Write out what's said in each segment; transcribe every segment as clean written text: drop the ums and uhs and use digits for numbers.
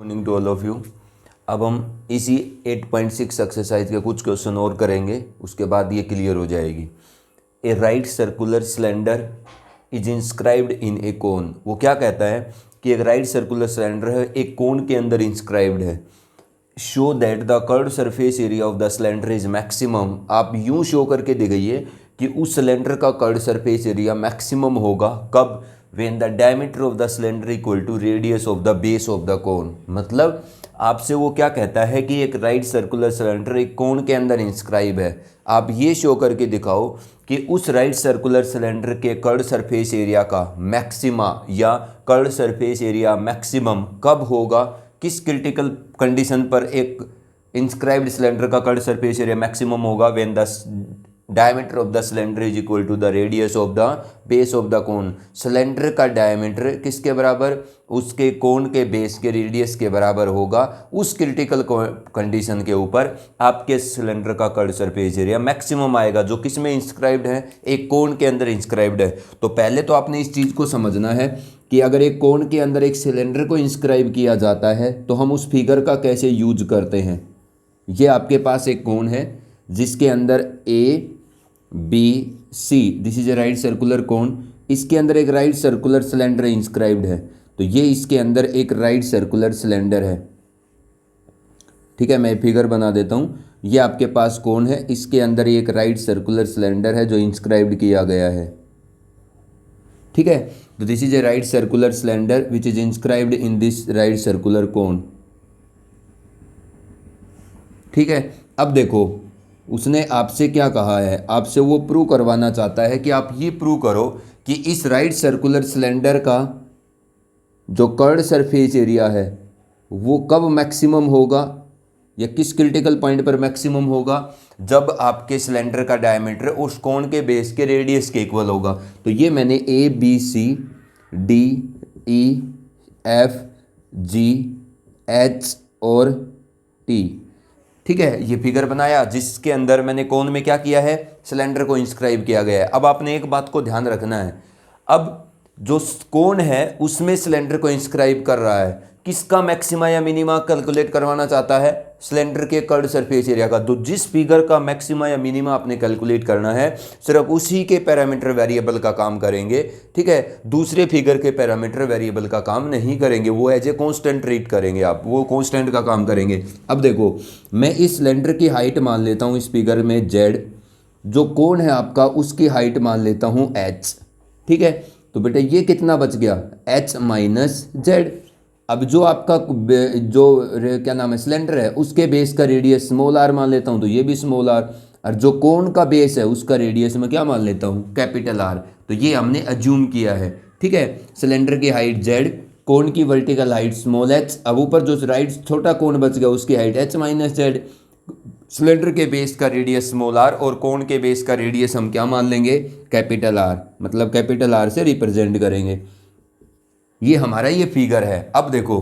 Morning to all of you. अब हम इसी 8.6 एक्सरसाइज के कुछ क्वेश्चन और करेंगे, उसके बाद ये क्लियर हो जाएगी। A right circular cylinder is inscribed in a cone. वो क्या कहता है कि एक राइट सर्कुलर सिलेंडर है, एक कोन के अंदर इंस्क्राइब्ड है। Show that the curved surface area of the cylinder is maximum. आप यूं शो करके दिखाइए कि उस सिलेंडर का कर्व्ड सरफेस एरिया मैक्सिमम होगा कब? When the diameter of the cylinder equal to radius of the base of the cone. मतलब आपसे वो क्या कहता है कि एक राइट सर्कुलर सिलेंडर एक कोन के अंदर इंस्क्राइब है। आप ये शो करके दिखाओ कि उस राइट सर्कुलर सिलेंडर के कर्व्ड सरफेस एरिया का मैक्सिमा या कर्व्ड सरफेस एरिया मैक्सिमम कब होगा, किस क्रिटिकल कंडीशन पर एक इंस्क्राइब्ड सिलेंडर का कर्व्ड सरफेस एरिया मैक्सिमम होगा? When the diameter of the cylinder is equal to the radius of the base of the cone. Cylinder का diameter किसके बराबर? उसके कोन के बेस के रेडियस के बराबर होगा। उस क्रिटिकल कंडीशन के ऊपर आपके सिलेंडर का कर्व्ड सरफेस एरिया मैक्सिमम आएगा, जो किस में इंस्क्राइब्ड है? एक कोन के अंदर इंस्क्राइब्ड है। तो पहले तो आपने इस चीज़ को समझना है कि अगर एक कोन के अंदर एक सिलेंडर को इंस्क्राइब किया जाता है तो हम उस फिगर का कैसे यूज करते हैं। ये आपके पास एक कोन है जिसके अंदर A B C, this is a right circular cone. इसके अंदर एक राइट सर्कुलर सिलेंडर इंस्क्राइब्ड है, तो ये इसके अंदर एक राइट सर्कुलर सिलेंडर है। ठीक है, मैं फिगर बना देता हूँ। ये आपके पास कोन है, इसके अंदर एक राइट सर्कुलर सिलेंडर है जो इंस्क्राइब्ड किया गया है। ठीक है, तो this is a right circular cylinder which is inscribed in this right circular कोन। ठीक है, अब देखो उसने आपसे क्या कहा है, आपसे वो प्रूव करवाना चाहता है कि आप ये प्रूव करो कि इस राइट सर्कुलर सिलेंडर का जो कर्व्ड सरफेस एरिया है वो कब मैक्सिमम होगा या किस क्रिटिकल पॉइंट पर मैक्सिमम होगा? जब आपके सिलेंडर का डायमीटर उस कोन के बेस के रेडियस के इक्वल होगा। तो ये मैंने A B C D E F G H और टी, ठीक है, ये फिगर बनाया जिसके अंदर मैंने कोन में क्या किया है, सिलेंडर को इंस्क्राइब किया गया है। अब आपने एक बात को ध्यान रखना है, अब जो कोन है उसमें सिलेंडर को इंस्क्राइब कर रहा है, किसका मैक्सिमा या मिनिमा कैलकुलेट करवाना चाहता है? सिलेंडर के कर्व्ड सरफेस एरिया का। तो जिस फिगर का मैक्सिमा या मिनिमा आपने कैलकुलेट करना है सिर्फ उसी के पैरामीटर वेरिएबल का काम करेंगे। ठीक है, दूसरे फिगर के पैरामीटर वेरिएबल का काम नहीं करेंगे, वो एज ए कॉन्स्टेंट ट्रीट करेंगे आप, वो कॉन्स्टेंट का काम करेंगे। अब देखो मैं इस सिलेंडर की हाइट मान लेता हूँ इस फिगर में जेड, जो कोन है आपका उसकी हाइट मान लेता हूँ एच। ठीक है, तो बेटा ये कितना बच गया? H minus Z. अब जो आपका क्या नाम है सिलेंडर है उसके बेस का रेडियस स्मॉल आर मान लेता हूँ, तो ये भी स्मॉल आर। और जो कोन का बेस है उसका रेडियस मैं क्या मान लेता हूँ? Capital R. तो ये हमने अज्यूम किया है। ठीक है, सिलेंडर की हाइट जेड, कोन की वर्टिकल हाइट स्मॉल एच। अब ऊपर जो राइट छोटा कोन बच गया उसकी height H minus Z. Cylinder के बेस का रेडियस स्मॉल आर और कोन के बेस का रेडियस हम क्या मान लेंगे? कैपिटल आर, मतलब कैपिटल आर से रिप्रेजेंट करेंगे। ये हमारा ये फिगर है। अब देखो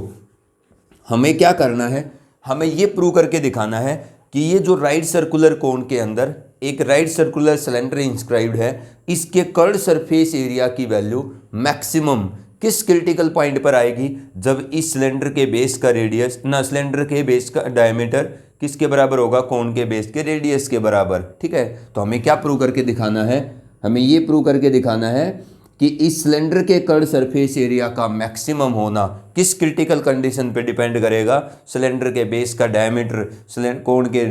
हमें क्या करना है, हमें ये प्रूव करके दिखाना है कि ये जो राइट सर्कुलर कोन के अंदर एक राइट सर्कुलर सिलेंडर इंस्क्राइब्ड है, इसके कर्व्ड सरफेस एरिया की वैल्यू मैक्सिमम किस क्रिटिकल पॉइंट पर आएगी? जब इस सिलेंडर के बेस का रेडियस ना सिलेंडर के बेस का डायमीटर किसके बराबर होगा? कोन के बेस के रेडियस के बराबर। ठीक है, तो हमें क्या प्रूव करके दिखाना है? हमें ये प्रूव करके दिखाना है कि इस सिलेंडर के कर्व्ड सरफेस एरिया का मैक्सिमम होना किस क्रिटिकल कंडीशन पे डिपेंड करेगा? सिलेंडर के बेस का डायमीटर कोन के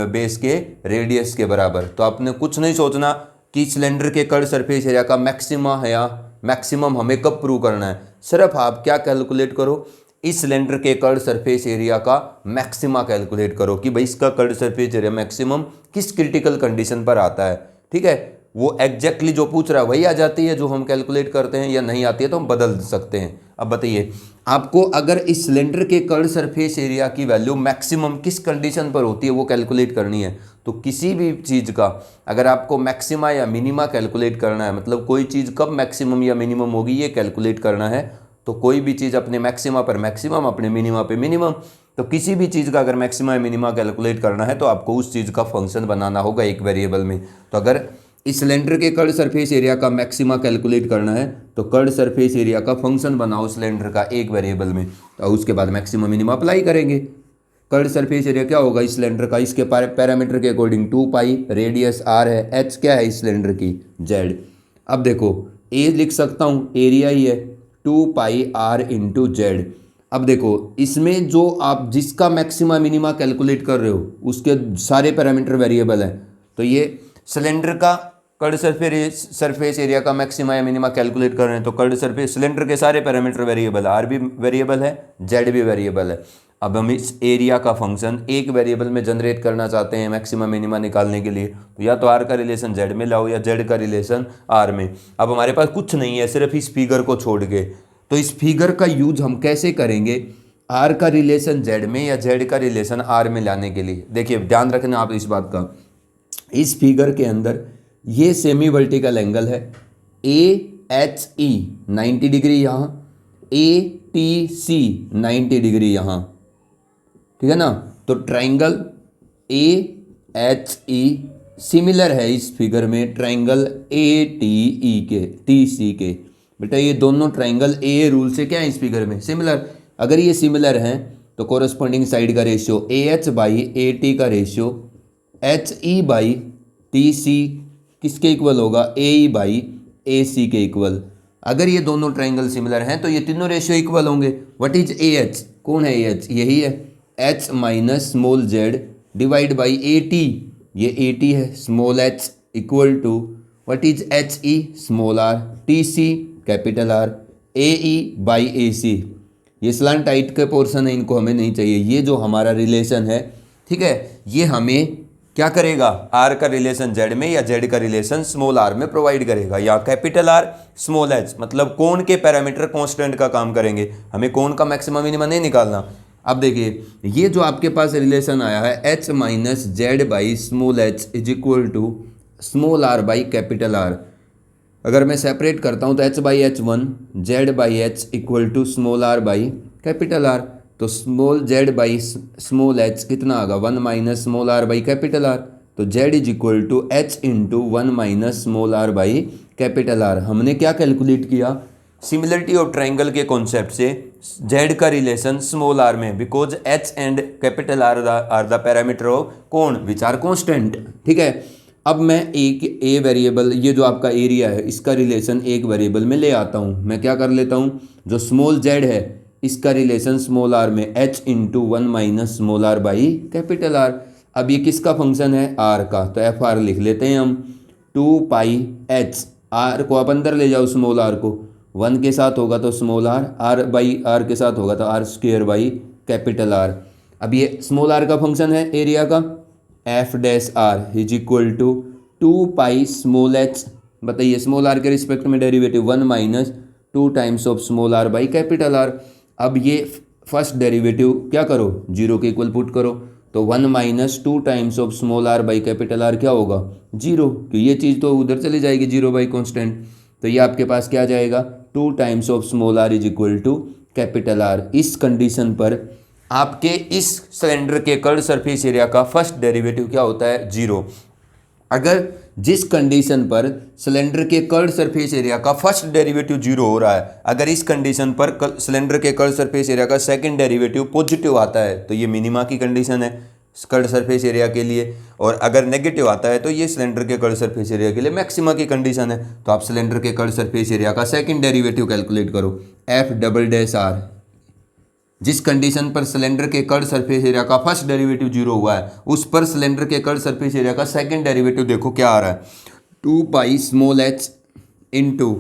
बेस के रेडियस के बराबर। तो आपने कुछ नहीं सोचना कि सिलेंडर के कर्व्ड सरफेस एरिया का मैक्सिमा है या मैक्सिमम हमें कब प्रूव करना है। सिर्फ आप क्या कैलकुलेट करो, इस सिलेंडर के कर्व्ड सरफेस एरिया का मैक्सिमा कैलकुलेट करो कि भाई इसका कर्व्ड सरफेस एरिया मैक्सिमम किस क्रिटिकल कंडीशन पर आता है। ठीक है, वो एग्जैक्टली जो पूछ रहा है वही आ जाती है जो हम कैलकुलेट करते हैं, या नहीं आती है तो हम बदल सकते हैं। अब बताइए आपको अगर इस सिलेंडर के कर्व्ड सरफेस एरिया की वैल्यू मैक्सिमम किस कंडीशन पर होती है वो कैलकुलेट करनी है। तो किसी भी चीज़ का अगर आपको मैक्सिमा या मिनिमा कैलकुलेट करना है, मतलब कोई चीज़ कब मैक्सिमम या मिनिमम होगी ये कैलकुलेट करना है, तो कोई भी चीज़ अपने मैक्सिमा पर मैक्सिमम, अपने मिनिमा पे मिनिमम, तो किसी भी चीज़ का अगर मैक्सिमा या मिनिमा कैलकुलेट करना है तो आपको उस चीज़ का फंक्शन बनाना होगा एक वेरिएबल में। तो अगर इस सिलेंडर के कर्ड सरफेस एरिया का मैक्सिमा कैलकुलेट करना है तो कर्ड सरफेस एरिया का फंक्शन बनाओ सिलेंडर का एक वेरिएबल में, तो उसके बाद मैक्सिमम मिनिमम अप्लाई करेंगे। कर्ड सरफेस एरिया क्या होगा इस सिलेंडर का, इसके पैरामीटर के अकॉर्डिंग 2 पाई, रेडियस r है, h क्या है इस सिलेंडर की z। अब देखो a लिख सकता हूँ, एरिया ही है 2 पाई r इंटू जेड। अब देखो इसमें जो आप जिसका मैक्सिमा मिनिमा कैलकुलेट कर रहे हो उसके सारे पैरामीटर वेरिएबल हैं, तो ये सिलेंडर का कर्ड सरफेस एरिया का मैक्सिमा या मिनिमा कैलकुलेट कर रहे हैं, तो कर्ड सरफेस सिलेंडर के सारे पैरामीटर वेरिएबल, आर भी वेरिएबल है, जेड भी वेरिएबल है। अब हम इस एरिया का फंक्शन एक वेरिएबल में जनरेट करना चाहते हैं मैक्सिमा मिनिमा निकालने के लिए, तो या तो आर का रिलेशन जेड में लाओ या जेड का रिलेशन आर में। अब हमारे पास कुछ नहीं है सिर्फ इस फिगर को छोड़ के, तो इस फिगर का यूज हम कैसे करेंगे आर का रिलेशन जेड में या जेड का रिलेशन आर में लाने के लिए। देखिए ध्यान रखना आप इस बात का, इस फिगर के अंदर ये सेमी वर्टिकल एंगल है ए एच ई 90 डिग्री यहाँ, ए टी सी 90 डिग्री यहाँ, ठीक है ना। तो triangle A H E similar है इस फिगर में ट्राइंगल ए टी ई के, टी सी के। बेटा ये दोनों ट्राइंगल ए रूल से क्या है इस फिगर में सिमिलर, अगर ये सिमिलर हैं तो कोरस्पॉन्डिंग साइड का ratio A H by A T का ratio H E by T C किसके इक्वल होगा, ए ई बाई ए सी के इक्वल। अगर ये दोनों ट्राइंगल सिमिलर हैं तो ये तीनों रेशियो इक्वल होंगे। व्हाट इज ए एच, कौन है ए एच, यही है H minus small Z divide by A T, ये ए टी है, small H equal to what is H E small R, T C capital R, A E by A C. ये slant tight के portion है, इनको हमें नहीं चाहिए। ये जो हमारा रिलेशन है, ठीक है, ये हमें क्या करेगा आर का रिलेशन जेड में या जेड का रिलेशन स्मॉल आर में प्रोवाइड करेगा, या कैपिटल आर स्मॉल एच, मतलब कोण के पैरामीटर कांस्टेंट का काम करेंगे, हमें कोण का मैक्सिमम मिनिमम नहीं निकालना। अब देखिए ये जो आपके पास रिलेशन आया है H minus Z by small H is equal to small R by capital R, अगर मैं सेपरेट करता हूँ तो H by H one, Z by H equal to small R by capital R, तो small Z by small H कितना आएगा 1 minus small R by capital R, तो Z is equal to H into 1 minus small R by capital R. हमने क्या calculate किया, similarity of triangle के concept से Z का रिलेशन स्मॉल आर में, because H and capital R the parameter of कोण which are constant, ठीक है। अब मैं एक ए वेरिएबल, ये जो आपका एरिया है इसका रिलेशन एक वेरिएबल में ले आता हूँ। मैं क्या कर लेता हूँ, जो स्मॉल जेड है इसका रिलेशन स्मॉल आर में H into 1 minus small R by capital R. अब ये किसका फंक्शन है, आर का, तो एफ आर लिख लेते हैं हम। 2 पाई एच, आर को आप अंदर ले जाओ, स्मॉल आर को 1 के साथ होगा तो small R, R by R के साथ होगा तो R square by capital R. अब ये स्मॉल आर का फंक्शन है एरिया का, F dash R is equal to 2 pi small H, बताइए स्मॉल आर के रिस्पेक्ट में derivative 1 minus 2 times of small R by capital R. अब ये फर्स्ट डेरिवेटिव क्या करो, जीरो के इक्वल पुट करो, तो 1 minus 2 times of small R by capital R क्या होगा, जीरो, क्योंकि ये चीज़ तो उधर चली जाएगी जीरो बाई कॉन्स्टेंट, तो ये आपके पास क्या जाएगा 2 times of small R is equal to capital R. इस कंडीशन पर आपके इस सिलेंडर के कर्ड सरफेस एरिया का फर्स्ट डेरिवेटिव क्या होता है, जीरो। अगर जिस कंडीशन पर सिलेंडर के कर्ड सरफेस एरिया का फर्स्ट डेरिवेटिव जीरो हो रहा है, अगर इस कंडीशन पर सिलेंडर के कर्ड सरफेस एरिया का सेकंड डेरिवेटिव पॉजिटिव आता है तो ये मिनिमा की कंडीशन है कर्ड सरफेस एरिया के लिए, और अगर नेगेटिव आता है तो ये सिलेंडर के कर्ड सरफेस एरिया के लिए मैक्सिमा की कंडीशन है। तो आप सिलेंडर के कर्ड सरफेस एरिया का सेकंड डेरिवेटिव कैलकुलेट करो, एफ डबल डैश आर। जिस कंडीशन पर सिलेंडर के कर्ड सरफेस एरिया का फर्स्ट डेरिवेटिव जीरो हुआ है, उस पर सिलेंडर के कर्ड सरफेस एरिया का सेकंड डेरिवेटिव देखो क्या आ रहा है, 2 पाई स्मॉल एच इंटू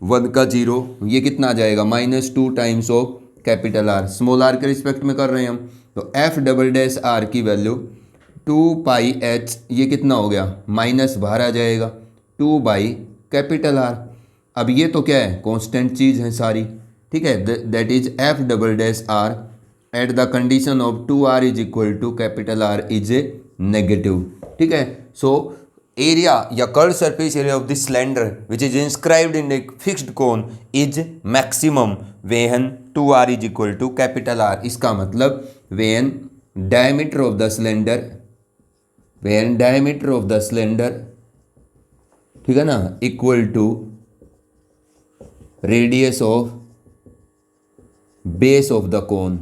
1 का जीरो, ये कितना आ जाएगा -2 times of capital R, small R के रिस्पेक्ट में कर रहे हैं हम, तो एफ डबल डैश आर की वैल्यू 2 पाई एच, ये कितना हो गया माइनस बाहर आ जाएगा 2 बाई कैपिटल आर। अब ये तो क्या है कांस्टेंट चीज़ है सारी, ठीक है, that is F double dash R at the condition of 2r is equal to capital R is a negative, ठीक है। सो एरिया या curved surface area of this cylinder which is inscribed in a fixed cone is maximum when 2r is equal to capital R. इसका मतलब when diameter of the cylinder, ठीक ठीक है ना, equal to radius of base of the cone,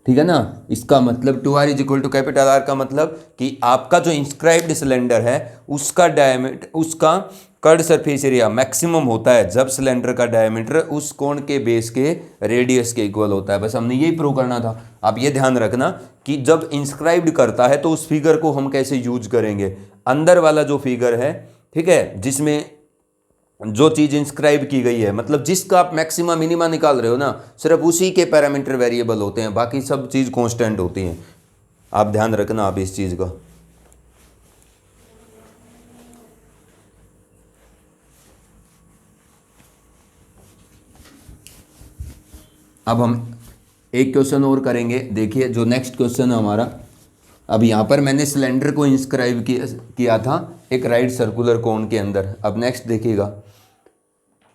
ठीक है ना। इसका मतलब 2r is equal to capital R का मतलब कि आपका जो इंस्क्राइब्ड सिलेंडर है उसका डायमीटर, उसका कर्ड सरफेस एरिया मैक्सिमम होता है जब सिलेंडर का डायमीटर उस कोण के बेस के रेडियस के इक्वल होता है। बस हमने यही प्रूव करना था। आप ये ध्यान रखना कि जब इंस्क्राइब्ड करता है तो उस फिगर को हम कैसे यूज करेंगे। अंदर वाला जो फिगर है, ठीक है, जिसमें जो चीज़ इंस्क्राइब की गई है, मतलब जिसका आप मैक्सिमा मिनिमा निकाल रहे हो ना, सिर्फ उसी के पैरामीटर वेरिएबल होते हैं, बाकी सब चीज़ कांस्टेंट होती हैं। आप ध्यान रखना आप इस चीज़ का। अब हम एक क्वेश्चन और करेंगे। देखिए जो नेक्स्ट क्वेश्चन है हमारा, अब यहाँ पर मैंने सिलेंडर को इंस्क्राइब किया था एक राइट सर्कुलर कोन के अंदर। अब नेक्स्ट देखिएगा,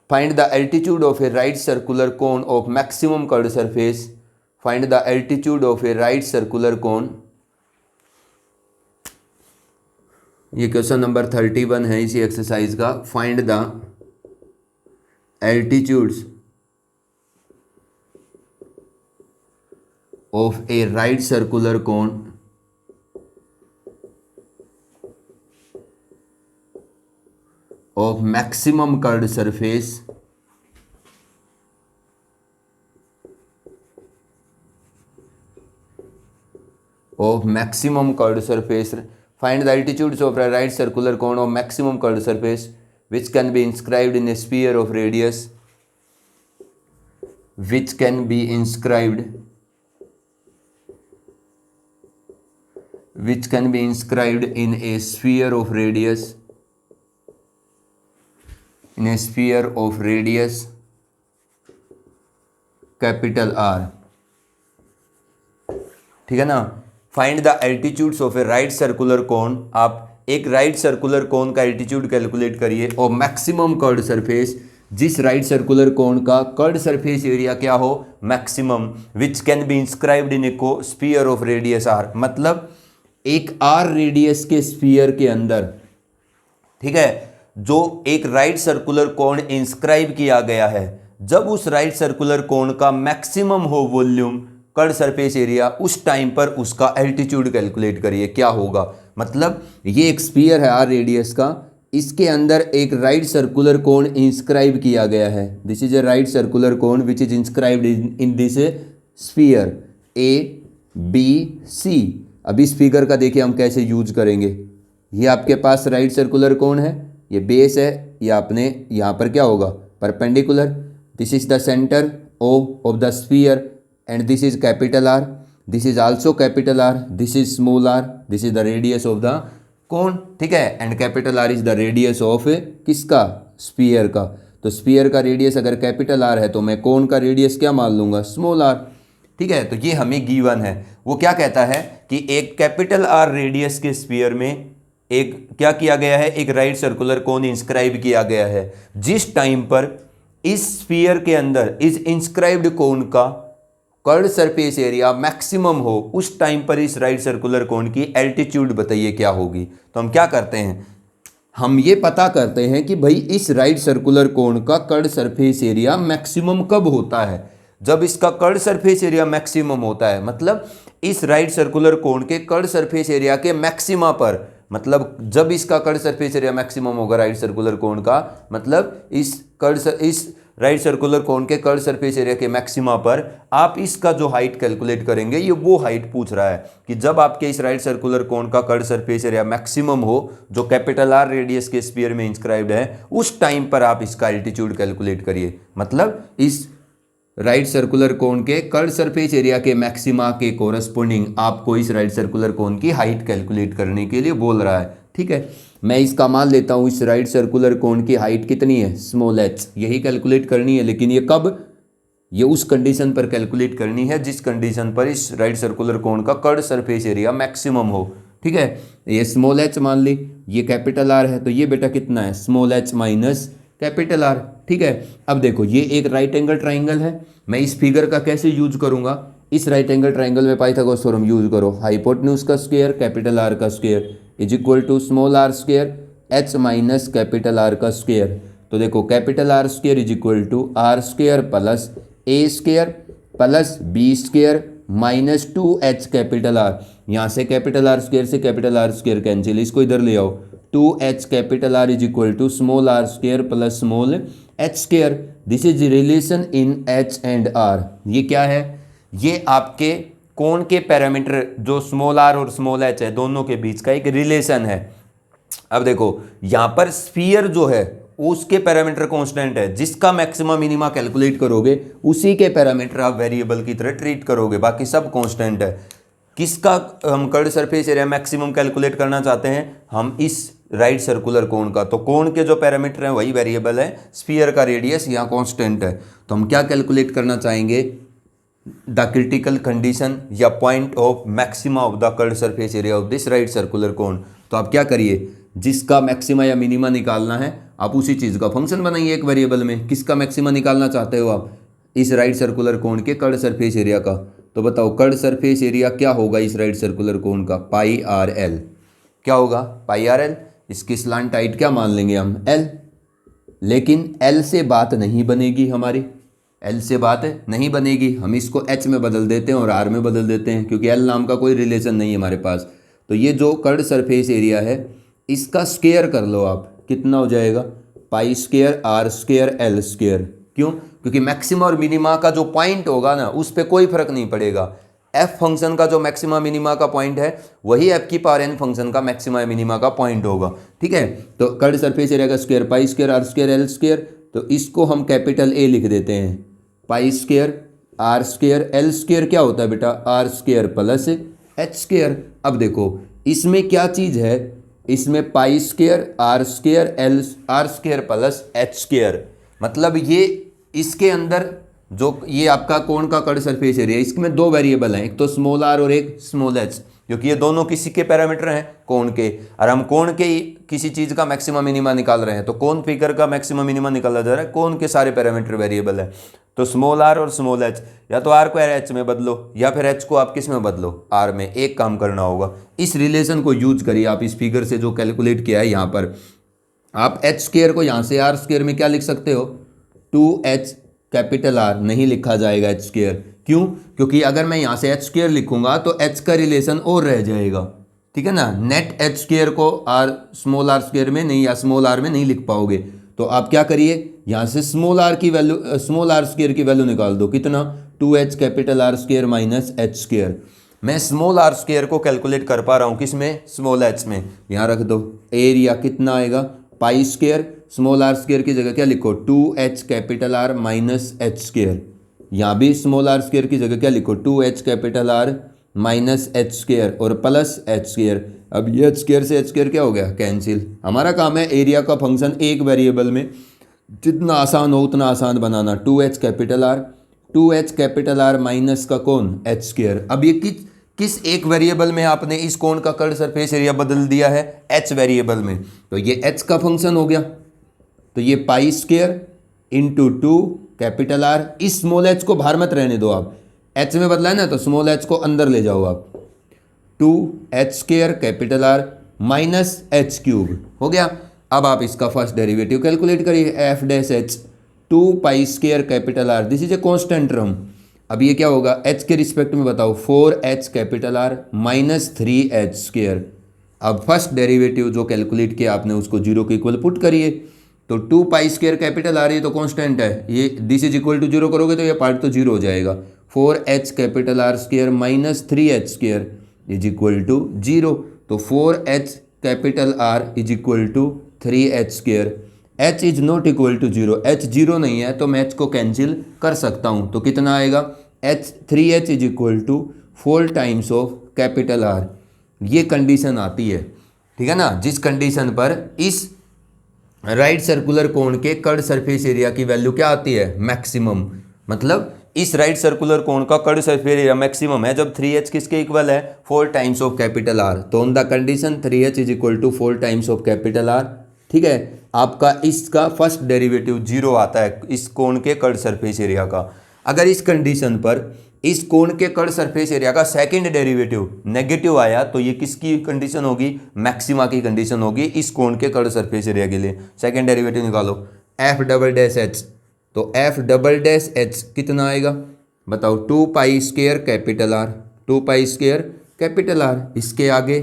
find the altitude of a right circular cone of maximum curved surface. Find the altitude of a right circular कोन। ये क्वेश्चन नंबर 31 है इसी एक्सरसाइज का। Find the altitudes of a right circular cone of maximum curved surface of maximum curved surface. Find the altitudes of a right circular cone of maximum curved surface which can be inscribed in a sphere of radius, which can be inscribed in a sphere of radius, in a sphere of radius capital R, ठीक है ना। Find the altitudes of a right circular कोन। आप एक right circular कोन का altitude calculate करिए और maximum curved surface, जिस right circular कोन का कर्व्ड सरफेस एरिया क्या हो, maximum, which can be inscribed in A sphere of radius R, मतलब एक R रेडियस के स्फीयर के अंदर, ठीक है, जो एक राइट सर्कुलर कोन इंस्क्राइब किया गया है, जब उस राइट सर्कुलर कोन का मैक्सिमम हो वॉल्यूम कर्व्ड सरफेस एरिया, उस टाइम पर उसका एल्टीट्यूड कैलकुलेट करिए क्या होगा। मतलब ये एक स्फीयर है R रेडियस का, इसके अंदर एक राइट सर्कुलर कोन इंस्क्राइब किया गया है। This is a right circular cone which is inscribed in this sphere ABC। अब इस फिगर का देखिए हम कैसे यूज करेंगे। ये आपके पास राइट सर्कुलर कोन है, ये बेस है, ये आपने यहाँ पर क्या होगा, perpendicular. This is the centre of the sphere and this is capital R, this is also capital R, this is small r, this is the radius of the cone, ठीक है, and capital R is the radius of किसका, sphere का। तो sphere का radius अगर capital R है तो मैं कोन का रेडियस क्या मान लूँगा, स्मॉल r, ठीक है। तो ये हमें गिवन है। वो क्या कहता है कि एक कैपिटल R रेडियस के स्फीयर में एक क्या किया गया है, एक राइट सर्कुलर कोन इंस्क्राइब किया गया है। जिस टाइम पर इस स्फीयर के अंदर इस इंस्क्राइब्ड कोन का कर्व्ड सरफेस एरिया मैक्सिमम हो, उस टाइम पर इस राइट सर्कुलर कोन की एल्टीट्यूड बताइए क्या होगी। तो हम क्या करते हैं, हम ये पता करते हैं कि भाई इस राइट सर्कुलर कोन का कर्व्ड सरफेस एरिया मैक्सिमम कब होता है, जब इसका कर्व्ड सरफेस एरिया मैक्सिमम होता है, मतलब इस राइट सर्कुलर कोन के कर्व्ड सरफेस एरिया के मैक्सिमा पर, मतलब जब इसका कर्व्ड सरफेस एरिया मैक्सिमम होगा राइट सर्कुलर कोन का, मतलब इस राइट सर्कुलर कोन के कर्व्ड सरफेस एरिया के मैक्सिमा पर आप इसका जो हाइट कैलकुलेट करेंगे, ये वो हाइट पूछ रहा है कि जब आपके इस राइट सर्कुलर कोन का कर्व्ड सरफेस एरिया मैक्सिमम हो, जो कैपिटल R रेडियस के स्फीयर में इंस्क्राइब्ड है, उस टाइम पर आप इसका एल्टीट्यूड कैलकुलेट करिए। मतलब इस राइट सर्कुलर कोन के कर्व्ड सरफेस एरिया के मैक्सिमा के कोरस्पोंडिंग आपको इस राइट सर्कुलर कोन की हाइट कैलकुलेट करने के लिए बोल रहा है, ठीक है। मैं इसका मान लेता हूँ इस राइट सर्कुलर कोन की हाइट कितनी है, स्मॉल h, यही कैलकुलेट करनी है। लेकिन ये कब, ये उस कंडीशन पर कैलकुलेट करनी है जिस कंडीशन पर इस राइट सर्कुलर कोन का कर्व्ड सरफेस एरिया मैक्सिमम हो, ठीक है। ये स्मॉल h मान ली, ये कैपिटल R है, तो ये बेटा कितना है, small h minus capital R, ठीक है। अब देखो ये एक राइट एंगल ट्राइंगल है, मैं इस फिगर का कैसे यूज करूंगा, इस राइट एंगल ट्राइंगल में पाइथागोरस थ्योरम यूज करो। हाइपोटेन्यूज का स्क्वायर कैपिटल R का square is equal to small r square, H minus capital R का स्क्वायर। तो देखो capital R square is equal to R square plus A square plus B square minus 2h capital R. यहाँ से capital R square से capital R square cancel, इसको इधर ले आओ। 2h capital R is equal to small R square plus small H square. This is relation in H and R. ये क्या है? ये आपके कोण के पैरामीटर जो स्मॉल आर और स्मॉल एच है दोनों के बीच का एक रिलेशन है। अब देखो यहाँ पर स्फीयर जो है उसके पैरामीटर कांस्टेंट है, जिसका मैक्सिमा मिनिमा कैलकुलेट करोगे उसी के पैरामीटर आप वेरिएबल की तरह ट्रीट करोगे, बाकी सब कांस्टेंट है। किसका हम curve surface area maximum calculate करना चाहते हैं? हम इस राइट सर्कुलर कोण का। तो कोण के जो पैरामीटर हैं वही वेरिएबल है, स्फीयर का रेडियस यहाँ कांस्टेंट है। तो हम क्या कैलकुलेट करना चाहेंगे? द क्रिटिकल कंडीशन या point of maxima of the curve surface area of this right circular कोण। तो आप क्या करिए, जिसका मैक्सिमा या मिनिमा निकालना है आप उसी चीज़ का फंक्शन बनाइए एक वेरिएबल में। किसका मैक्सिमा निकालना चाहते हो आप? इस राइट सर्कुलर कोण के कर्व सरफेस एरिया का। तो बताओ कर्व सरफेस एरिया क्या होगा इस राइट सर्कुलर कोण का? पाई आर एल। क्या होगा? पाई आर एल। इसकी स्लांट हाइट क्या मान लेंगे हम? एल। लेकिन एल से बात नहीं बनेगी हमारी, एल से बात नहीं बनेगी। हम इसको एच में बदल देते हैं और आर में बदल देते हैं, क्योंकि एल नाम का कोई रिलेशन नहीं है हमारे पास। तो ये जो कर्व सरफेस एरिया है इसका स्क्वायर कर लो आप, कितना हो जाएगा? Pi square R square L square. क्यों? क्योंकि मैक्सिमा और मिनिमा का जो पॉइंट होगा ना उस पर कोई फर्क नहीं पड़ेगा। एफ फंक्शन का जो मैक्सिमा मिनिमा का पॉइंट है वही एफ की पावर एन फंक्शन का मैक्सिमा मिनिमा का पॉइंट होगा। ठीक है, तो कर्व सरफेस एरिया का square pi square R square L square. तो इसको हम कैपिटल ए लिख देते हैं। Pi square R square L square क्या होता है बेटा? R square plus H square. अब देखो इसमें क्या चीज़ है, इसमें pi square R square L R square plus H square. मतलब ये इसके अंदर जो ये आपका कोण का कर्व सरफेस एरिया, इसमें दो वेरिएबल हैं, एक तो स्मॉल आर और एक स्मॉल एच, क्योंकि ये दोनों किसी के पैरामीटर हैं? कोण के। और हम कोण के ही किसी चीज़ का मैक्सिमा मिनिमा निकाल रहे हैं, तो कोण फिगर का मैक्सिमा मिनिमा निकाला जा रहा है, कोण के सारे पैरामीटर वेरिएबल है। तो स्मॉल आर और स्मॉल एच, या तो आर को एच में बदलो या फिर एच को आप किस में बदलो? आर में। एक काम करना होगा, इस रिलेशन को यूज करिए आप इस फिगर से जो कैलकुलेट किया है यहाँ पर। आप एच स्क्वायर को यहाँ से आर स्क्वायर में क्या लिख सकते हो? 2h capital are. नहीं लिखा जाएगा एच स्क्वायर। क्यों? क्योंकि अगर मैं यहाँ से एच स्क्वायर लिखूंगा तो एच का रिलेशन और रह जाएगा। ठीक है ना, नेट एच स्क्वायर को आर स्मॉल आर स्क्वायर में नहीं या स्मॉल आर में नहीं लिख पाओगे। तो आप क्या करिए, यहाँ से स्मॉल आर की वैल्यू स्मॉल आर स्क्वायर की वैल्यू निकाल दो। कितना? 2h capital R square minus H square. मैं स्मॉल आर स्क्वायर को कैलकुलेट कर पा रहा हूँ किसमें? स्मॉल एच में। यहाँ रख दो। एरिया कितना आएगा? Pi square small R square की जगह क्या लिखो? 2h capital R minus H square. यहाँ भी स्मॉल आर स्क्वायर की जगह क्या लिखो? 2h capital R minus H square और प्लस एच स्क्वायर। अब ये एच स्क्वायर से एच स्क्वायर क्या हो गया? कैंसिल। हमारा काम है एरिया का फंक्शन एक वेरिएबल में जितना आसान हो उतना आसान बनाना। 2h capital are 2h capital R minus का कौन? H square. अब ये किस एक वेरिएबल में आपने इस कोण का कर्व सरफेस एरिया बदल दिया है? एच वेरिएबल में। तो ये एच का फंक्शन हो गया। तो ये pi square into 2 capital R. इस स्मॉल एच को बाहर मत रहने दो आप, एच में बदला है ना तो स्मॉल एच को अंदर ले जाओ आप। 2h square capital R minus H cube हो गया। अब आप इसका फर्स्ट डेरिवेटिव कैलकुलेट करिए। F dash H 2 pi square capital are, this is a constant term. अब ये क्या होगा? एच के रिस्पेक्ट में बताओ। 4h capital R minus 3h square. अब फर्स्ट डेरिवेटिव जो कैलकुलेट किया आपने उसको जीरो के इक्वल पुट करिए। तो 2 पाई स्क्वायर कैपिटल आर ये तो कांस्टेंट है, ये this is equal to zero करोगे तो ये पार्ट तो जीरो हो जाएगा। 4h capital R square minus 3h square is equal to zero. तो 4h capital R is equal to 3h square. h is not equal to zero, h zero नहीं है तो मैं h को कैंसिल कर सकता हूँ। तो कितना आएगा? 3h is equal to 4 times of capital R. ये कंडीशन आती है, ठीक है ना, जिस कंडीशन पर इस राइट सर्कुलर कोण के कर्व सरफेस एरिया की वैल्यू क्या आती है? मैक्सिमम। मतलब इस राइट सर्कुलर कोण का कर्व सरफेस एरिया मैक्सिमम है जब 3h किसके इक्वल है? 4 टाइम्स ऑफ कैपिटल आर। तो on the condition 3h is equal to 4 times of capital R. ठीक है, आपका इसका फर्स्ट डेरिवेटिव जीरो आता है इस कोण के कर्व सरफेस एरिया का। अगर इस कंडीशन पर इस कोण के कर्ड सरफेस एरिया का सेकंड डेरिवेटिव नेगेटिव आया तो ये किसकी कंडीशन होगी, मैक्सिमा की कंडीशन होगी इस कोण के कर्ड सरफेस एरिया के लिए। सेकंड डेरिवेटिव निकालो, एफ डबल डैश एच, तो एफ डबल डैश एच कितना आएगा बताओ, 2 pi square capital are, 2 pi square capital are, इसके आगे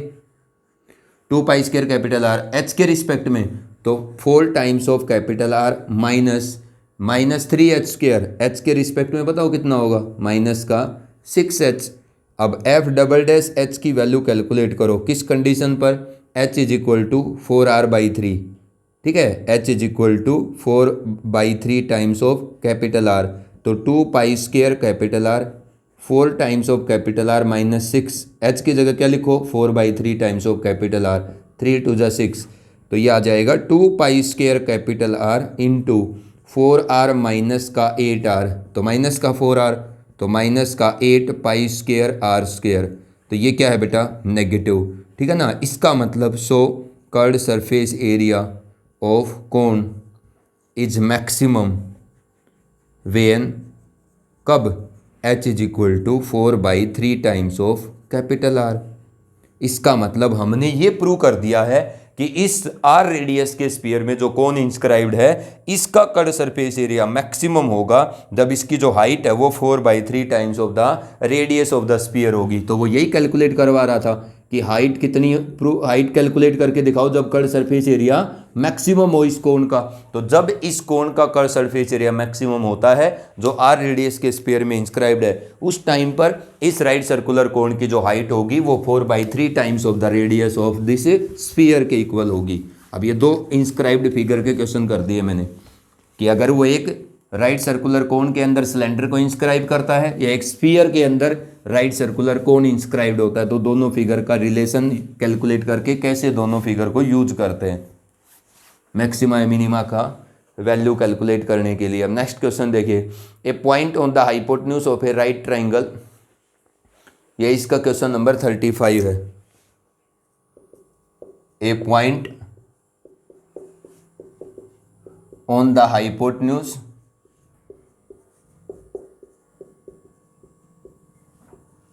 2 pi square capital R H के रिस्पेक्ट में तो 4 times of capital R minus 3 H square, H के रिस्पेक्ट में बताओ कितना होगा, माइनस का 6 एच। अब एफ डबल डैश एच की वैल्यू कैलकुलेट करो किस कंडीशन पर, H is equal to 4r/3, ठीक है, H is equal to 4/3 times of capital R, तो 2 pi square capital R 4 times of capital R minus 6, H की जगह क्या लिखो 4/3 टाइम्स ऑफ कैपिटल आर, 3 2 जा 6, तो ये आ जाएगा 2 pi square capital are into 4r minus का 8r, तो माइनस का 4r तो माइनस का 8 पाई स्क्वायर आर स्क्वायर, तो ये क्या है बेटा नेगेटिव, ठीक है ना। इसका मतलब so curved surface area of cone is maximum when कब, h is equal to 4/3 times of capital R. इसका मतलब हमने ये प्रूव कर दिया है कि इस आर रेडियस के स्फीयर में जो कोन इंस्क्राइब्ड है इसका कर्ड सरफेस एरिया मैक्सिमम होगा जब इसकी जो हाइट है वो 4/3 times of the radius of the sphere होगी। तो वो यही कैलकुलेट करवा रहा था कि हाइट कितनी, हाइट कैलकुलेट करके दिखाओ जब कर्ड सरफेस एरिया मैक्सिमम हो इस कोण का। तो जब इस कोण का कर्ड सरफेस एरिया मैक्सिमम होता है जो आर रेडियस के स्फीयर में इंस्क्राइब्ड है, उस टाइम पर इस राइट सर्कुलर कोण की जो हाइट होगी वो 4/3 times of the radius of this sphere के इक्वल होगी। अब ये 2 इंस्क्राइब्ड फिगर के क्वेश्चन कर दिए मैंने कि अगर वो एक राइट सर्कुलर कोन के अंदर सिलेंडर को इंस्क्राइब करता है या एक स्फीयर के अंदर राइट सर्कुलर कोन इंस्क्राइब्ड होता है, तो दोनों फिगर का रिलेशन कैलकुलेट करके कैसे दोनों फिगर को यूज करते हैं मैक्सिमा या मिनिमा का वैल्यू कैलकुलेट करने के लिए। अब नेक्स्ट क्वेश्चन देखिए, a point on the hypotenuse of a right triangle, ये इसका क्वेश्चन नंबर 35 है। A point on the hypotenuse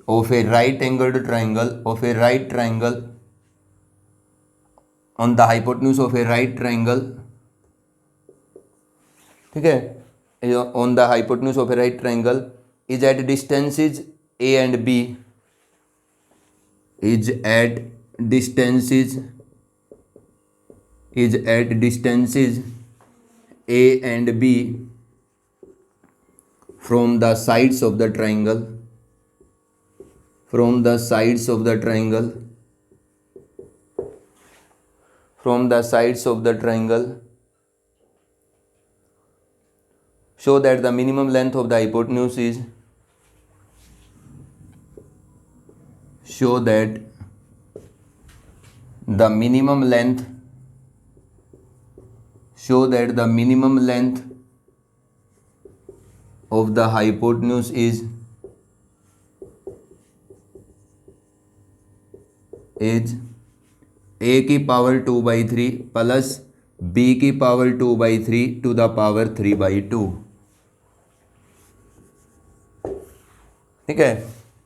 of a right angled triangle on the hypotenuse of a right triangle, ठीक है, on the hypotenuse of a right triangle is at distances a and b, is at distances a and b from the sides of the triangle, from the sides of the triangle show that the minimum length of the hypotenuse is, show that the minimum length of the hypotenuse is a की power 2/3 plus b की power 2/3 to the power 3/2, ठीक है।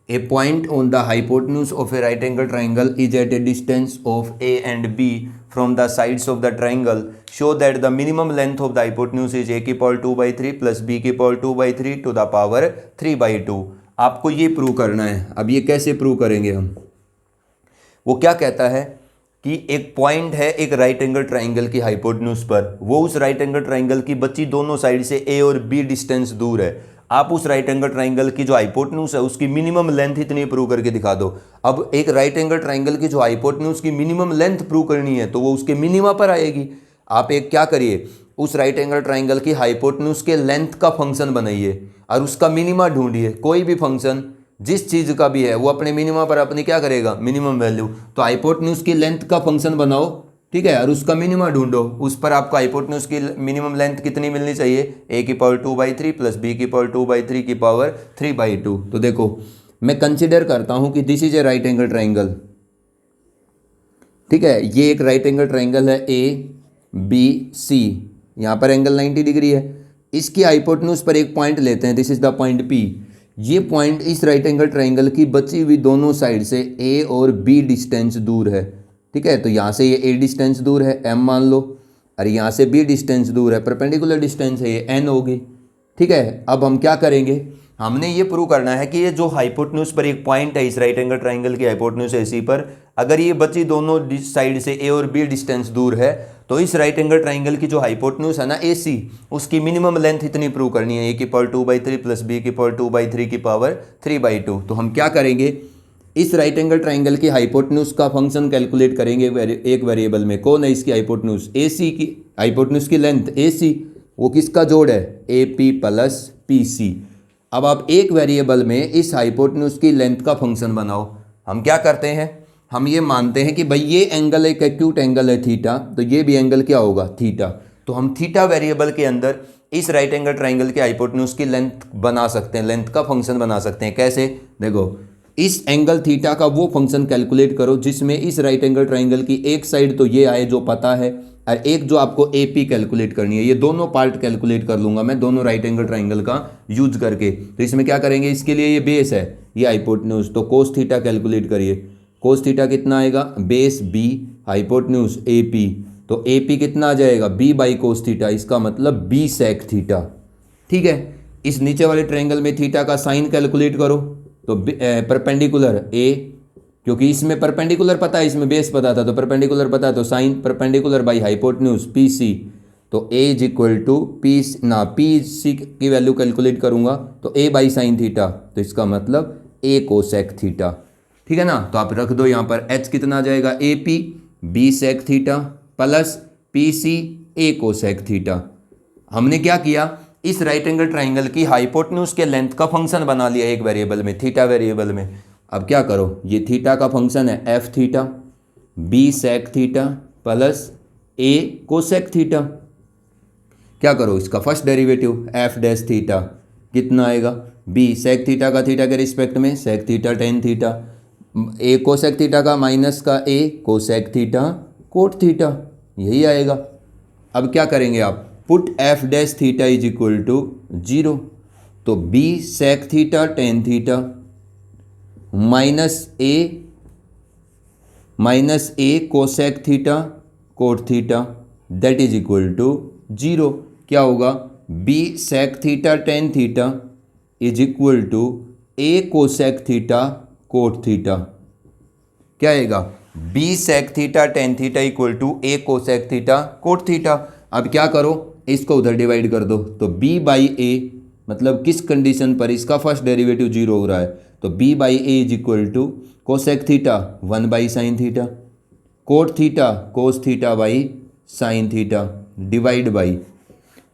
A point on the hypotenuse of a right angle triangle is at a distance of a and b from the sides of the triangle, show that the minimum length of the hypotenuse is a की power 2/3 plus b की power 2/3 to the power 3/2। आपको ये prove करना है। अब ये कैसे prove करेंगे हम, वो क्या कहता है कि एक पॉइंट है एक राइट एंगल ट्राइंगल की हाइपोटेन्यूज पर, वो उस राइट एंगल ट्राइंगल की बची दोनों साइड से ए और बी डिस्टेंस दूर है। आप उस राइट एंगल ट्राइंगल की जो हाइपोटेन्यूज है उसकी मिनिमम लेंथ इतनी प्रूव करके दिखा दो। अब एक राइट एंगल ट्राइंगल की जो हाइपोटेन्यूज की मिनिमम लेंथ प्रूव करनी है तो वो उसके मिनिमा पर आएगी। आप एक क्या करिए, उस राइट एंगल ट्राइंगल की हाइपोटेन्यूज के लेंथ का फंक्शन बनाइए और उसका मिनिमा ढूंढिए। कोई भी फंक्शन जिस चीज़ का भी है वो अपने मिनिमा पर अपनी क्या करेगा, मिनिमम वैल्यू। तो हाइपोटेन्यूज की लेंथ का फंक्शन बनाओ, ठीक है, और उसका मिनिमा ढूंढो। उस पर आपको हाइपोटेन्यूज की मिनिमम लेंथ कितनी मिलनी चाहिए, a की पावर 2/3 प्लस b की पावर 2/3 की पावर 3/2। तो देखो मैं कंसिडर करता हूं कि this is a right angle triangle, ठीक है, ये एक राइट एंगल ट्राइंगल है ए बी सी, यहाँ पर एंगल 90 डिग्री है। इसकी हाइपोटेन्यूज पर एक पॉइंट लेते हैं, this is the point P। ये पॉइंट इस राइट एंगल ट्राइंगल की बची हुई दोनों साइड से ए और बी डिस्टेंस दूर है, ठीक है। तो यहाँ से ये ए डिस्टेंस दूर है m मान लो, और यहाँ से बी डिस्टेंस दूर है, परपेंडिकुलर डिस्टेंस है ये n होगी, ठीक है। अब हम क्या करेंगे, हमने ये प्रूव करना है कि ये जो हाइपोटेन्यूज पर एक पॉइंट है इस राइट एंगल ट्राइंगल की हाइपोटेन्यूज AC पर, अगर ये बची दोनों साइड से ए और बी डिस्टेंस दूर है तो इस राइट एंगल ट्राइंगल की जो हाइपोटेन्यूज है ना AC, उसकी मिनिमम लेंथ इतनी प्रूव करनी है, a की पावर 2/3 प्लस b की पावर 2/3 की पावर 3/2। तो हम क्या करेंगे, इस राइट एंगल ट्राइंगल की हाइपोटेन्यूज का फंक्शन कैलकुलेट करेंगे एक वेरिएबल में। कौन है इसकी हाइपोटेन्यूज, AC की हाइपोटेन्यूज की लेंथ AC, वो किसका जोड़ है, AP प्लस PC। अब आप एक वेरिएबल में इस हाइपोटेन्यूज की लेंथ का फंक्शन बनाओ। हम क्या करते हैं, हम ये मानते हैं कि भाई ये एंगल एक एक्यूट एंगल है थीटा, तो ये भी एंगल क्या होगा, थीटा। तो हम थीटा वेरिएबल के अंदर इस राइट एंगल ट्राइंगल के हाइपोटेन्यूज की लेंथ बना सकते हैं, लेंथ का फंक्शन बना सकते हैं। कैसे, देखो इस एंगल थीटा का वो फंक्शन कैलकुलेट करो जिसमें इस राइट एंगल ट्राइंगल की एक साइड तो ये आए जो पता है, और एक जो आपको AP कैलकुलेट करनी है। ये दोनों पार्ट कैलकुलेट कर लूंगा मैं दोनों राइट एंगल ट्राइंगल का यूज करके। तो इसमें क्या करेंगे, इसके लिए ये बेस है, ये हाइपोटेन्यूज, तो कोस थीटा कैलकुलेट करिए। कोस थीटा कितना आएगा, बेस B हाइपोटेन्यूज AP, तो AP कितना आ जाएगा, B/कोस थीटा, इसका मतलब B सेक थीटा, ठीक है। इस नीचे वाले ट्रायंगल में थीटा का साइन कैलकुलेट करो, तो परपेंडिकुलर A, क्योंकि इसमें परपेंडिकुलर पता है, इसमें बेस पता था, तो परपेंडिकुलर पता है, तो sine perpendicular by hypotenuse PC, तो A is equal to PC की वैल्यू कैलकुलेट करूंगा तो A साइन थीटा, तो इसका मतलब A कोसेक थीटा, ठीक है ना। तो आप रख दो यहाँ पर H कितना आ जाएगा, AP B sec theta plus PC A cosec theta. हमने क्या किया, इस राइट एंगल ट्राइंगल की हाइपोटेन्यूज के लेंथ का फंक्शन बना लिया एक वेरिएबल में, थीटा वेरिएबल में। अब क्या करो, ये थीटा का फंक्शन है F theta B sec theta plus A cosec theta. क्या करो, इसका first derivative F dash theta कितना आएगा, B सेक थीटा का थीटा के रिस्पेक्ट में sec theta tan theta, A cosec theta का माइनस का A cosec theta cot theta, यही आएगा। अब क्या करेंगे आप, put F dash theta is equal to 0, तो B sec theta tan theta minus A cosec theta cot theta that is equal to 0। क्या होगा, B sec theta tan theta is equal to A cosec theta cot theta. क्या आएगा, B sec theta tan theta equal to A cosec theta cot theta. अब क्या करो, इसको उधर divide कर दो, तो B/A मतलब किस कंडीशन पर, इसका फर्स्ट डेरिवेटिव 0 हो रहा है, तो B/A is equal to cosec theta 1/साइन theta cot theta cos theta by sine theta divide by,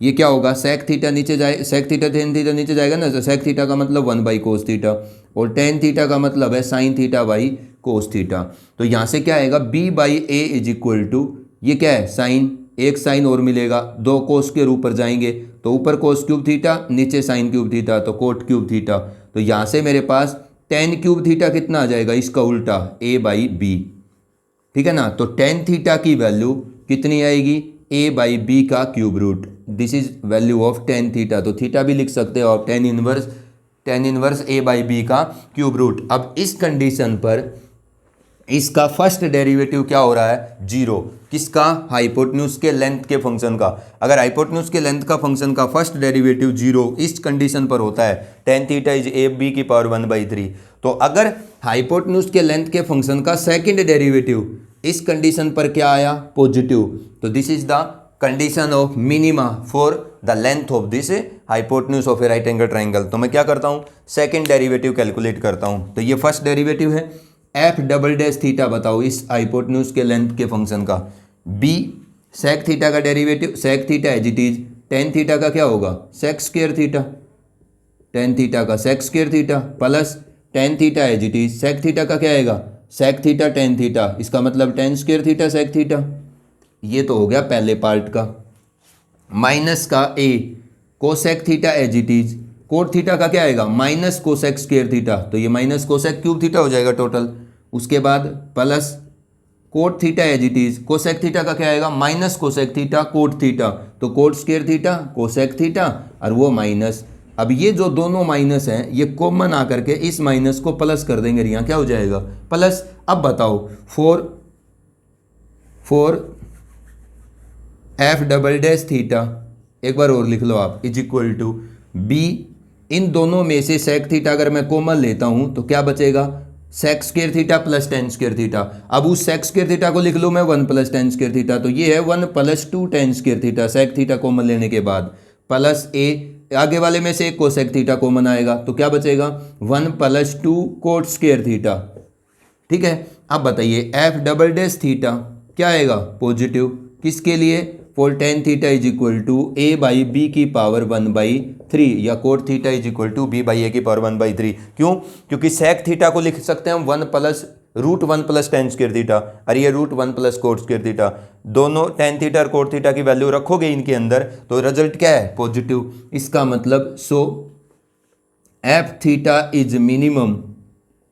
ये क्या होगा, सेक थीटा नीचे जाए, सेक थीटा टेन थीटा नीचे जाएगा ना, तो सेक थीटा का मतलब 1/कोस थीटा, और टेन थीटा का मतलब है sine theta by cos theta. तो यहाँ से क्या आएगा, B/A इज इक्वल टू, ये क्या है साइन, एक साइन और मिलेगा, दो कोस के ऊपर जाएंगे, तो ऊपर कोस क्यूब थीटा नीचे साइन क्यूब थीटा, तो कोट क्यूब थीटा। तो यहाँ से मेरे पास टेन क्यूब थीटा कितना आ जाएगा, इसका उल्टा A/B, ठीक है ना। तो टेन थीटा की वैल्यू कितनी आएगी, A/B का cube root, this is value of tan theta. तो थीटा भी लिख सकते हो आप, टेन इनवर्स A/B का क्यूब रूट। अब इस कंडीशन पर इसका फर्स्ट डेरिवेटिव क्या हो रहा है, 0, किसका, हाइपोटेन्यूज के लेंथ के फंक्शन का। अगर हाइपोटेन्यूज के लेंथ का फंक्शन का फर्स्ट डेरिवेटिव 0 इस कंडीशन पर होता है, टेन थीटा इज AB की पावर 1/3, तो अगर हाइपोटेन्यूज के लेंथ के फंक्शन का सेकंड डेरिवेटिव इस कंडीशन पर क्या आया, पॉजिटिव, तो this is the condition of minima for the length of this hypotenuse of a right angle triangle. तो मैं क्या करता हूँ, सेकंड डेरिवेटिव कैलकुलेट करता हूँ। तो ये फर्स्ट डेरिवेटिव है, F डबल डैश थीटा बताओ इस हाइपोटेन्यूज के लेंथ के फंक्शन का, B सेक थीटा का derivative, sec theta as it is, tan theta का क्या होगा, sec square theta, tan theta का sec square theta plus tan theta as it is, sec theta का क्या आएगा, सेक थीटा टेन थीटा, इसका मतलब tan square theta sec theta. ये तो हो गया पहले पार्ट का, माइनस का A cosec theta as it is, cot theta का क्या आएगा, माइनस कोसेक स्क्वायर थीटा, तो ये माइनस कोसेक क्यूब थीटा हो जाएगा टोटल। उसके बाद plus cot theta as it is, cosec theta का क्या आएगा, minus cosec theta cot theta, तो cot square theta cosec theta और वो माइनस। अब ये जो दोनों माइनस हैं ये कॉमन आकर के इस माइनस को प्लस कर देंगे, यहाँ क्या हो जाएगा प्लस। अब बताओ four F double dash theta, एक बार और लिख लो आप, इज इक्वल टू बी, इन दोनों में से सेक थीटा अगर मैं कॉमन लेता हूं तो क्या बचेगा sec square theta plus tan square theta. अब उस सेक स्क्वायर थीटा को लिख लूँ मैं 1 प्लस टेन स्क्वायर थीटा, तो ये है 1 plus 2 tan square theta sec theta common लेने के बाद, प्लस ए आगे वाले में से एक कोसेक थीटा कॉमन आएगा तो क्या बचेगा 1 प्लस 2 कोट स्क्वायर थीटा। ठीक है, अब बताइए एफ डबल डैश थीटा क्या आएगा पॉजिटिव, किसके लिए for tan theta is equal to A by B की पावर 1/3 या cot theta is equal to B by A की पावर 1/3। क्यों, क्योंकि सेक थीटा को लिख सकते हैं हम 1 plus root 1 plus tan square theta और ये root 1 plus cot square theta, दोनों टेन थीटा और कोट थीटा की वैल्यू रखोगे इनके अंदर तो रिजल्ट क्या है पॉजिटिव। इसका मतलब so F theta is minimum,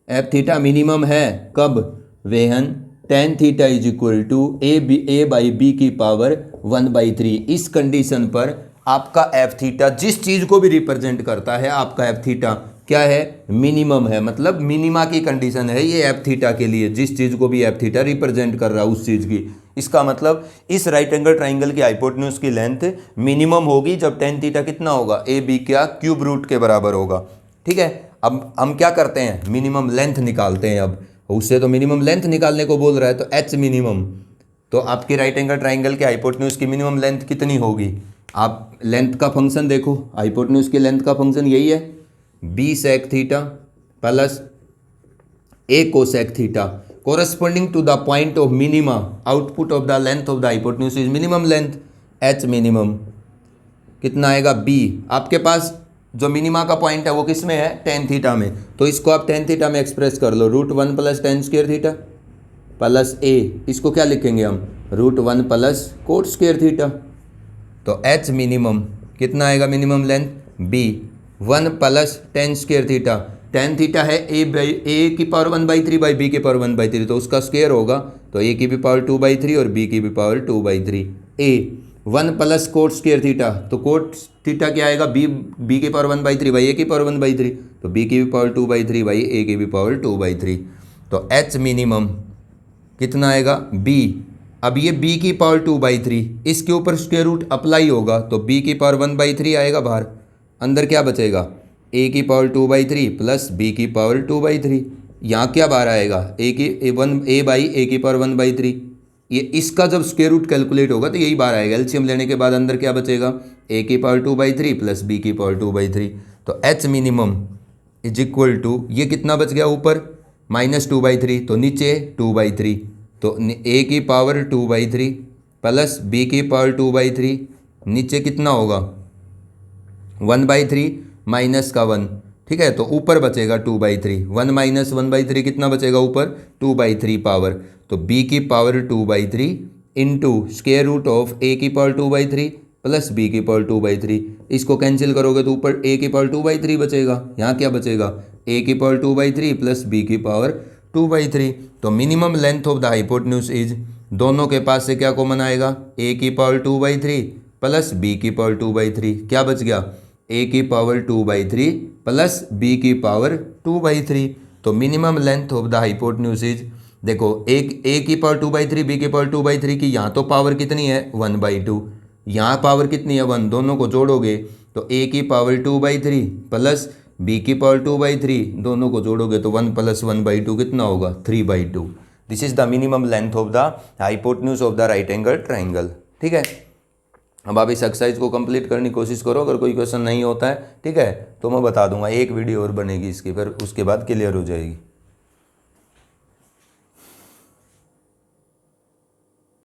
F theta minimum है कब, when tan theta is equal to A by B की पावर 1/3। इस कंडीशन पर आपका एफ थीटा जिस चीज को भी रिप्रेजेंट करता है आपका एफ थीटा क्या है मिनिमम है, मतलब मिनिमा की कंडीशन है ये एफ थीटा के लिए, जिस चीज को भी एफ थीटा रिप्रेजेंट कर रहा है उस चीज की। इसका मतलब इस राइट एंगल ट्राइंगल की हाइपोटेन्यूज की लेंथ मिनिमम होगी जब टेन थीटा कितना होगा ए बी क्या क्यूब रूट के बराबर होगा। ठीक है, अब हम क्या करते हैं मिनिमम लेंथ निकालते हैं, अब उससे तो मिनिमम लेंथ निकालने को बोल रहा है तो एच मिनिमम, तो आपके राइट एंगल ट्राइंगल के हाइपोटेन्यूज की मिनिमम लेंथ कितनी होगी, आप लेंथ का फंक्शन देखो, हाइपोटेन्यूज की लेंथ का फंक्शन यही है B sec theta plus A cosec theta corresponding to the point of minima, output of the length of the hypotenuse is minimum length H minimum कितना आएगा बी। आपके पास जो मिनिमा का पॉइंट है वो किस में है टेन थीटा में, तो इसको आप टेन थीटा में एक्सप्रेस कर लो root 1 plus tan square theta plus A, इसको क्या लिखेंगे हम root 1 plus cot square theta, तो एच मिनिमम कितना आएगा minimum length B 1 plus tan square theta, tan theta है ए की पावर 1/3 बाई बी की पावर 1/3 तो उसका स्क्वायर होगा तो ए की भी पावर 2/3 और बी की भी पावर 2/3। ए 1 प्लस कोट स्क्वायर थीटा, तो कोट थीटा क्या आएगा बी की पावर 1/3 बाई ए की पावर 1/3 तो बी की भी पावर 2/3 बाई ए की भी पावर 2/3, तो एच मिनिमम कितना आएगा बी। अब ये b की पावर 2/3 इसके ऊपर स्क्वायर रूट अप्लाई होगा तो b की पावर 1/3 आएगा बाहर, अंदर क्या बचेगा a की पावर 2/3 प्लस b की पावर 2/3, यहाँ क्या बाहर आएगा a बाई ए की पावर 1/3, ये इसका जब स्क्वायर रूट कैलकुलेट होगा तो यही बाहर आएगा, एलसीएम लेने के बाद अंदर क्या बचेगा a की पावर 2/3 प्लस b की पावर 2/3, तो h minimum is equal to ये कितना बच गया ऊपर -2/3 तो नीचे 2/3, तो a की पावर 2/3 प्लस b की पावर 2/3 नीचे कितना होगा 1/3 माइनस का 1, ठीक है, तो ऊपर बचेगा 2/3, 1 माइनस 1/3 कितना बचेगा ऊपर 2/3 पावर, तो b की power 2/3 into square root of a की पावर 2/3 प्लस b की पावर 2/3, इसको कैंसिल करोगे तो ऊपर a की पावर 2/3 बचेगा, यहाँ क्या बचेगा a की पावर 2/3 प्लस b की पावर 2/3, तो minimum length of the hypotenuse is, दोनों के पास से क्या कॉमन आएगा a की पावर 2/3 प्लस b की पावर 2/3, क्या बच गया a की पावर 2/3 प्लस b की पावर 2/3, तो minimum length of the hypotenuse is, देखो एक a की पावर 2/3 b की पावर 2/3 की यहाँ तो पावर कितनी है 1/2, यहाँ पावर कितनी है 1, दोनों को जोड़ोगे तो a की पावर 2/3 प्लस b की पावर 2/3 दोनों को जोड़ोगे तो 1 प्लस 1/2 कितना होगा 3/2। This is the minimum length of the hypotenuse of the right angle triangle. ठीक है, अब आप इस एक्सरसाइज को कंप्लीट करने की कोशिश करो, अगर कोई क्वेश्चन नहीं होता है ठीक है तो मैं बता दूंगा, एक वीडियो और बनेगी इसकी, फिर उसके बाद क्लियर हो जाएगी।